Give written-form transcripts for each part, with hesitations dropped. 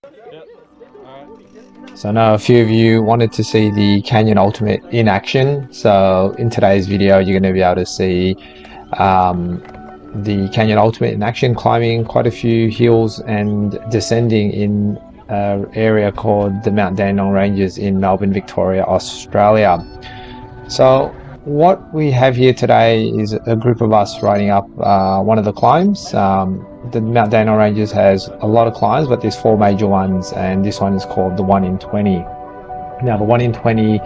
So I know a few of you wanted to see the Canyon Ultimate in action. So in today's video, you're going to be able to see the Canyon Ultimate in action, climbing quite a few hills and descending in an area called the Mount Dandenong Ranges in Melbourne, Victoria, Australia. So what we have here today is a group of us riding up one of the climbs. The Mount Dandenong Ranges has a lot of climbs, but there's 4 major ones, and this one is called the 1 in 20. Now the 1 in 20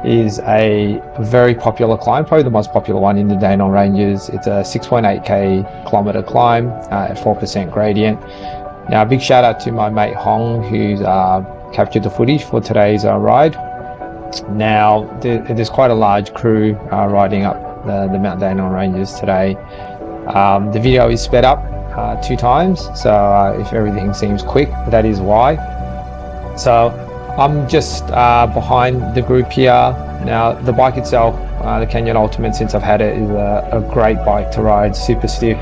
is a very popular climb, probably the most popular one in the Dandenong Ranges. It's a 6.8k kilometer climb at 4% gradient. Now a big shout out to my mate Hong, who's captured the footage for today's ride. Now there's quite a large crew riding up the Mount Dandenong Ranges today. The video is sped up 2 times, so if everything seems quick, that is why. So I'm just behind the group here. Now the bike itself, the Canyon Ultimate, since I've had it, is a great bike to ride, super stiff,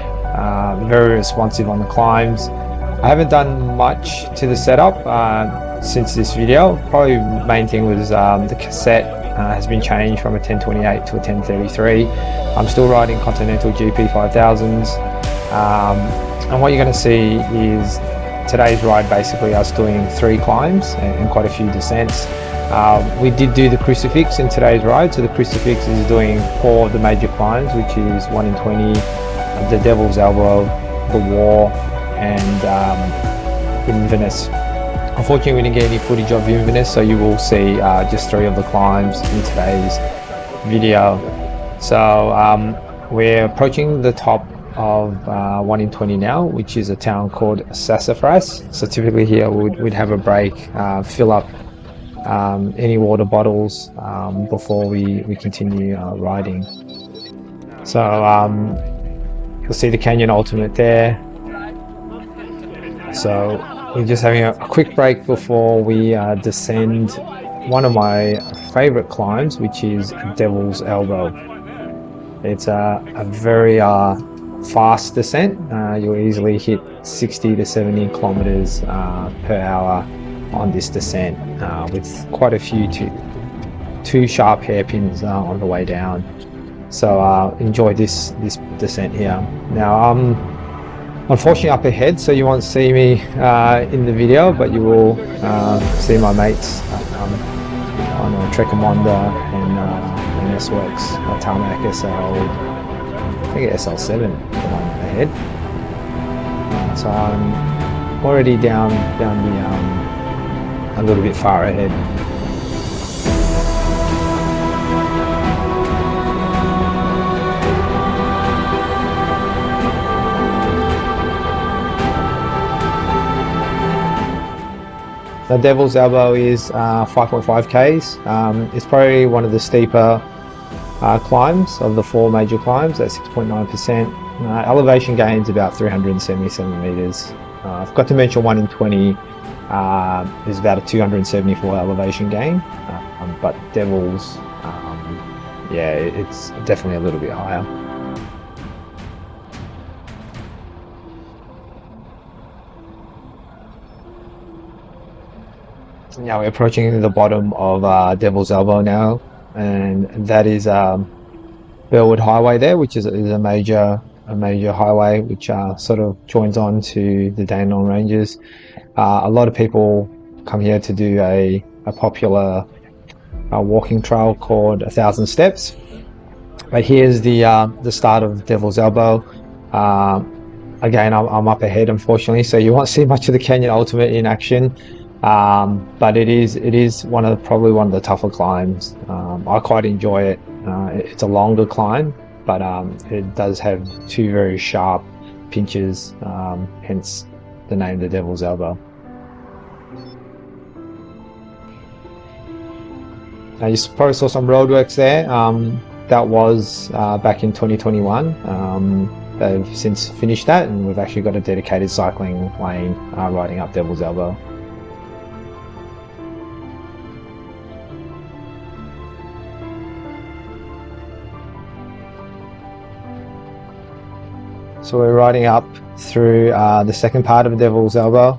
very responsive on the climbs. I haven't done much to the setup since this video. Probably the main thing was the cassette has been changed from a 1028 to a 1033. I'm still riding Continental GP 5000s, and what you're going to see is today's ride basically us doing 3 climbs and quite a few descents. We did do the crucifix in today's ride, so the crucifix is doing 4 of the major climbs, which is 1 in 20, the Devil's Elbow, the War, and Inverness. Unfortunately, we didn't get any footage of Inverness, so you will see just 3 of the climbs in today's video. So we're approaching the top of 1 in 20 now, which is a town called Sassafras. So typically here we'd have a break, fill up any water bottles before we continue riding. So you'll see the Canyon Ultimate there. So we're just having a quick break before we descend one of my favorite climbs, which is Devil's Elbow. It's a very fast descent. You'll easily hit 60 to 70 kilometers per hour on this descent, with quite a few two sharp hairpins on the way down. So enjoy this descent here. Now unfortunately up ahead, so you won't see me in the video, but you will see my mates on a Trekomonda and S-Works Tarmac SL, I think SL7, the one ahead. So I'm already down the a little bit far ahead. The Devil's Elbow is 5.5 Ks. It's probably one of the steeper climbs of the 4 major climbs at 6.9%. Elevation gains about 377 meters. I forgot to mention 1 in 20 is about a 274 elevation gain, but Devil's, yeah, it's definitely a little bit higher. Now we're approaching the bottom of Devil's Elbow now, and that is Burwood Highway there, which is a major highway which sort of joins on to the Dandenong Ranges. A lot of people come here to do a popular walking trail called 1,000 Steps. But here's the start of Devil's Elbow. Again, I'm up ahead, unfortunately, so you won't see much of the Canyon Ultimate in action. But it is probably one of the tougher climbs. I quite enjoy it. It's a longer climb, but it does have 2 very sharp pinches, hence the name the Devil's Elbow. Now you probably saw some roadworks there. That was back in 2021. They've since finished that, and we've actually got a dedicated cycling lane riding up Devil's Elbow. So we're riding up through the second part of Devil's Elbow.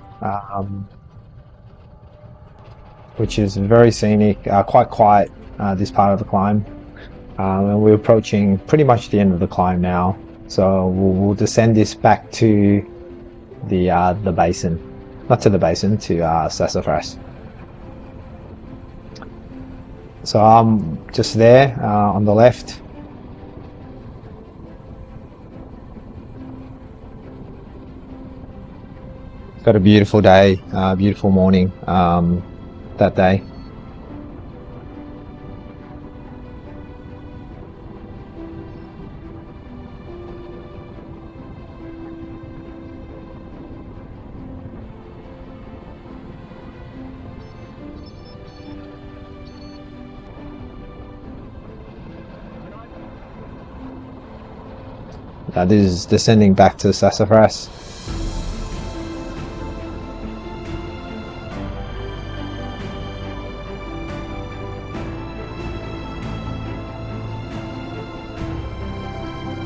which is very scenic, quite quiet, this part of the climb. And we're approaching pretty much the end of the climb now. So we'll descend this back to the basin, not to the basin, to Sassafras. So I'm just there on the left. Got a beautiful day, beautiful morning that day. This is descending back to Sassafras.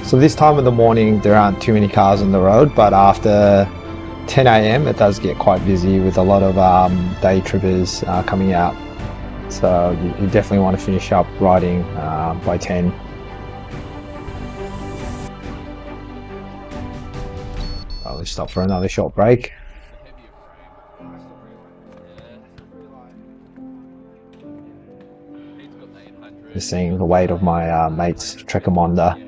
So this time of the morning there aren't too many cars on the road, but after 10 AM it does get quite busy with a lot of day trippers coming out. So you definitely want to finish up riding by 10. I'll stop for another short break. Just seeing the weight of my mate's Trekomonda.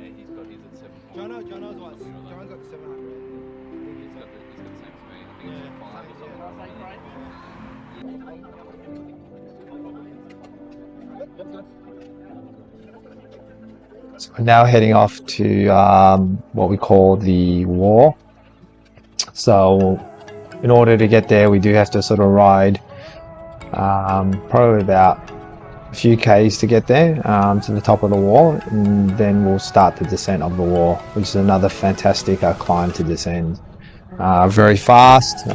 So we're now heading off to what we call the War. So in order to get there we do have to sort of ride probably about a few Ks to get there to the top of the wall, and then we'll start the descent of the wall, which is another fantastic climb to descend. Very fast,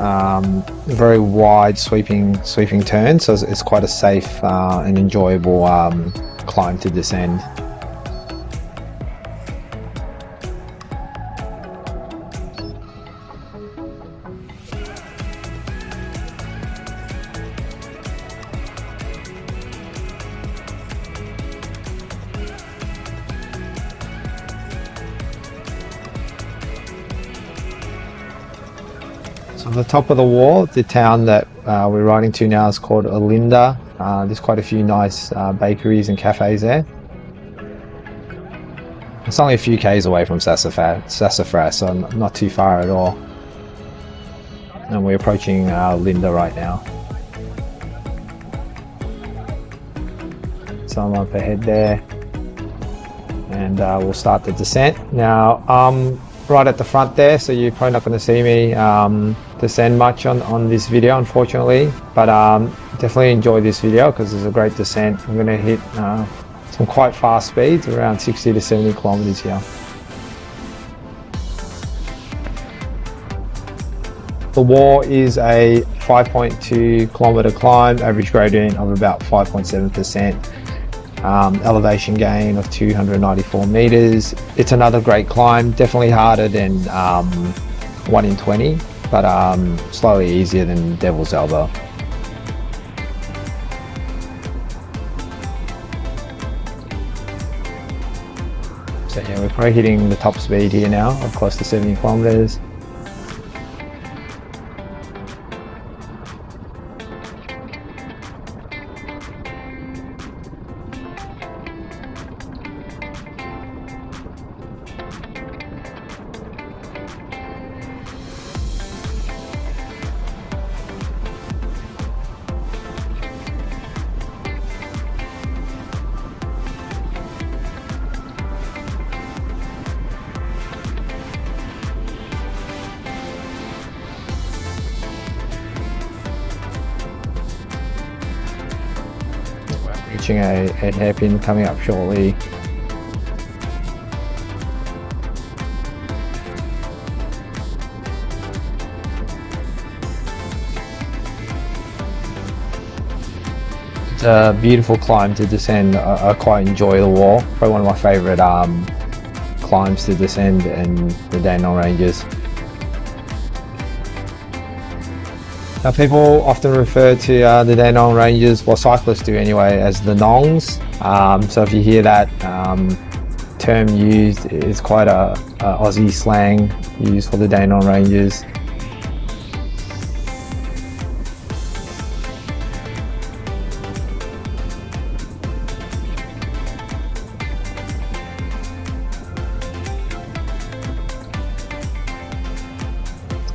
very wide sweeping turns, so it's quite a safe and enjoyable climb to descend. So the top of the wall, the town that we're riding to now is called Olinda. There's quite a few nice bakeries and cafes there. It's only a few Ks away from Sassafras, so not too far at all. And we're approaching Olinda right now. So I'm up ahead there, and we'll start the descent. Now I'm right at the front there, so you're probably not going to see me descend much on this video, unfortunately, but definitely enjoy this video because it's a great descent. I'm going to hit some quite fast speeds, around 60 to 70 kilometers here. The wall is a 5.2 kilometer climb, average gradient of about 5.7%. Elevation gain of 294 meters. It's another great climb, definitely harder than 1 in 20, but slightly easier than Devil's Elbow. So yeah, we're probably hitting the top speed here now of close to 70 kilometers. Reaching a hairpin coming up shortly. It's a beautiful climb to descend. I quite enjoy the wall. Probably one of my favourite climbs to descend in the Dandenong Ranges. Now, people often refer to the Dandenong Ranges, well, cyclists do anyway, as the Nongs. So if you hear that term used, it's quite a Aussie slang used for the Dandenong Ranges.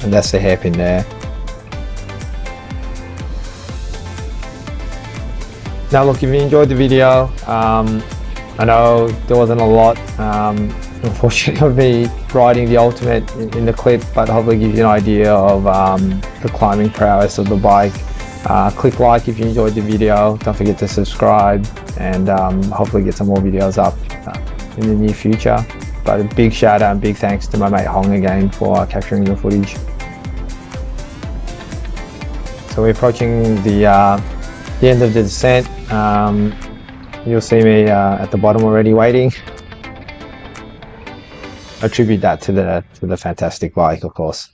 And that's the hairpin there. Now look, if you enjoyed the video, I know there wasn't a lot, unfortunately, of me riding the Ultimate in the clip, but hopefully give you an idea of the climbing prowess of the bike. Click like if you enjoyed the video, don't forget to subscribe, and hopefully get some more videos up in the near future. But a big shout out and big thanks to my mate Hong again for capturing the footage. So we're approaching the end of the descent. You'll see me at the bottom already waiting. I attribute that to the fantastic bike, of course.